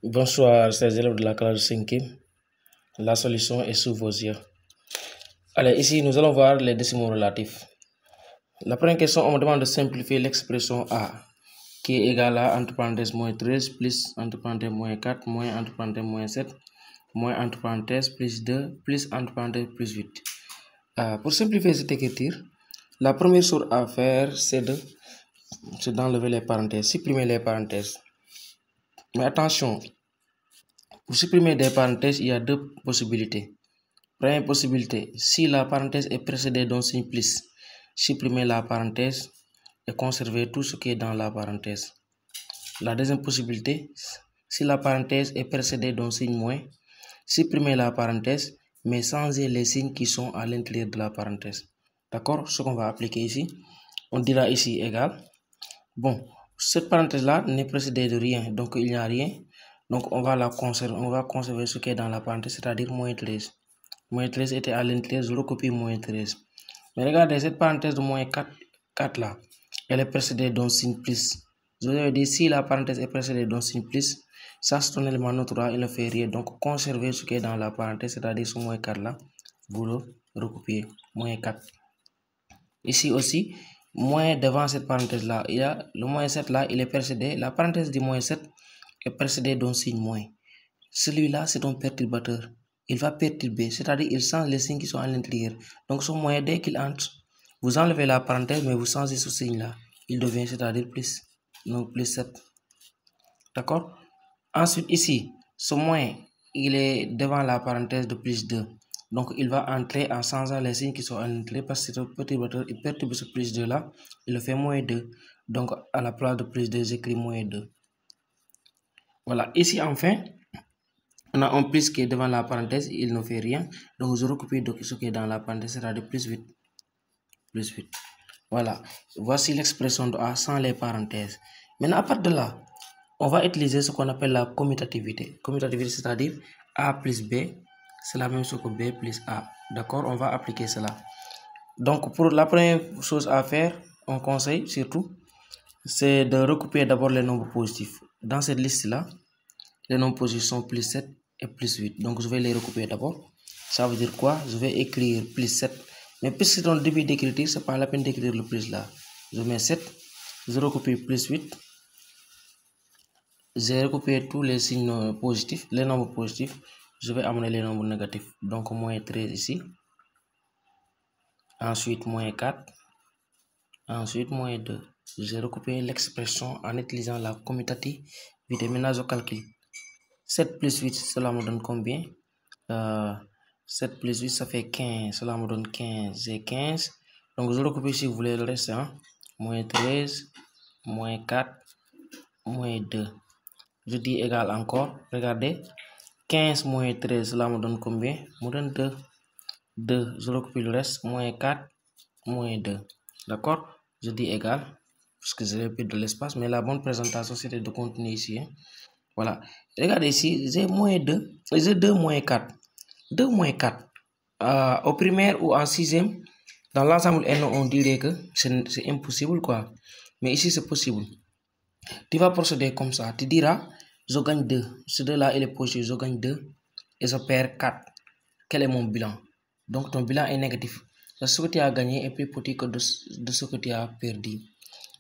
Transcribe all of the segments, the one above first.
Bonsoir, chers élèves de la classe 5e. La solution est sous vos yeux. Allez, ici, nous allons voir les décimaux relatifs. La première question, on me demande de simplifier l'expression A, qui est égale à, entre parenthèses, moins 13, plus, entre parenthèses, moins 4, moins, entre parenthèses, moins 7, moins, entre parenthèses, plus 2, plus, entre parenthèses, plus 8. Pour simplifier cette écriture, la première chose à faire, c'est d'enlever les parenthèses, supprimer les parenthèses. Mais attention, pour supprimer des parenthèses, il y a deux possibilités. Première possibilité, si la parenthèse est précédée d'un signe plus, supprimez la parenthèse et conservez tout ce qui est dans la parenthèse. La deuxième possibilité, si la parenthèse est précédée d'un signe moins, supprimez la parenthèse mais changez les signes qui sont à l'intérieur de la parenthèse. D'accord? Ce qu'on va appliquer ici, on dira ici égal. Bon, cette parenthèse-là n'est précédée de rien, donc il n'y a rien. Donc on va conserver ce qui est dans la parenthèse, c'est-à-dire moins 13. Moins 13 était à l'intérieur, je recopie moins 13. Mais regardez, cette parenthèse de moins 4 là, elle est précédée d'un signe plus. Je vous avais dit, si la parenthèse est précédée d'un signe plus, ça c'est un élément natural, il ne fait rien. Donc conservez ce qui est dans la parenthèse, c'est-à-dire ce moins 4 là, vous le recopiez, moins 4. Ici aussi, moins devant cette parenthèse là, il y a le moins 7 là, il est précédé, la parenthèse du moins 7 est précédée d'un signe moins. Celui-là, c'est un perturbateur. Il va perturber, c'est-à-dire il change les signes qui sont à l'intérieur. Donc ce moyen, dès qu'il entre, vous enlevez la parenthèse, mais vous changez ce signe-là. Il devient, c'est-à-dire plus, donc plus 7. D'accord? Ensuite, ici, ce moyen, il est devant la parenthèse de plus 2. Donc il va entrer en changeant les signes qui sont à l'intérieur, parce que c'est un perturbateur, il perturbe ce plus 2-là, il le fait moins 2. Donc à la place de plus 2, j'écris moins 2. Voilà, ici enfin, on a un plus qui est devant la parenthèse, il ne fait rien. Donc je recopie ce qui est dans la parenthèse, c'est-à-dire plus 8. Plus 8. Voilà, voici l'expression de A sans les parenthèses. Maintenant, à partir de là, on va utiliser ce qu'on appelle la commutativité. Commutativité, c'est-à-dire A plus B, c'est la même chose que B plus A. D'accord, on va appliquer cela. Donc pour la première chose à faire, on conseille surtout, c'est de recopier d'abord les nombres positifs. Dans cette liste-là, les nombres positifs sont plus 7 et plus 8. Donc je vais les recopier d'abord. Ça veut dire quoi? Je vais écrire plus 7. Mais puisque c'est dans le début d'écriture, ce n'est pas la peine d'écrire le plus là. Je mets 7. Je recopie plus 8. J'ai recopié tous les signes positifs, les nombres positifs. Je vais amener les nombres négatifs. Donc moins 13 ici. Ensuite moins 4. Ensuite moins 2. J'ai recopié l'expression en utilisant la commutativité. Maintenant je calcule. 7 plus 8, cela me donne combien? 7 plus 8, ça fait 15. Cela me donne 15. J'ai 15. Donc, je recopie si vous voulez le reste. Hein? Moins 13, moins 4, moins 2. Je dis égal encore. Regardez. 15 moins 13, cela me donne combien? Me donne 2. 2. Je recopie le reste. Moins 4, moins 2. D'accord? Je dis égal. Parce que j'ai plus de l'espace. Mais la bonne présentation, c'était de continuer ici. Hein? Voilà. Regardez ici, j'ai moins 2. J'ai 2 moins 4. 2 moins 4. Au primaire ou en sixième, dans l'ensemble N, on dirait que c'est impossible, quoi. Mais ici, c'est possible. Tu vas procéder comme ça. Tu diras, je gagne 2. Ce 2-là, il est positif. Je gagne 2 et je perds 4. Quel est mon bilan? Donc, ton bilan est négatif. Ce que tu as gagné est plus petit que de ce que tu as perdu.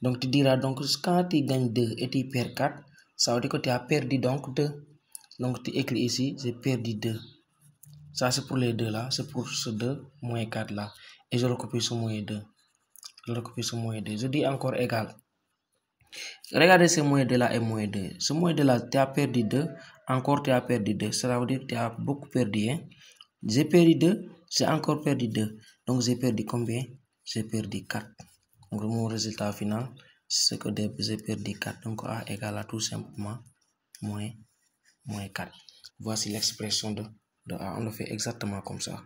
Donc, tu diras, donc, quand tu gagnes 2 et tu perds 4, ça veut dire que tu as perdu donc 2. Donc, tu écris ici, j'ai perdu 2. Ça, c'est pour les deux là. C'est pour ce 2 moins 4 là. Et je recopie ce moins 2. Je recopie ce moins 2. Je dis encore égal. Regardez ce moins 2 là et moins 2. Ce moins 2 là, tu as perdu 2. Encore, tu as perdu 2. Ça veut dire que tu as beaucoup perdu. Hein? J'ai perdu 2. J'ai encore perdu 2. Donc, j'ai perdu combien? J'ai perdu 4. Donc, mon résultat final, c'est que j'ai perdu 4. Donc, A égale à tout simplement moins 4. Voici l'expression de A. On le fait exactement comme ça.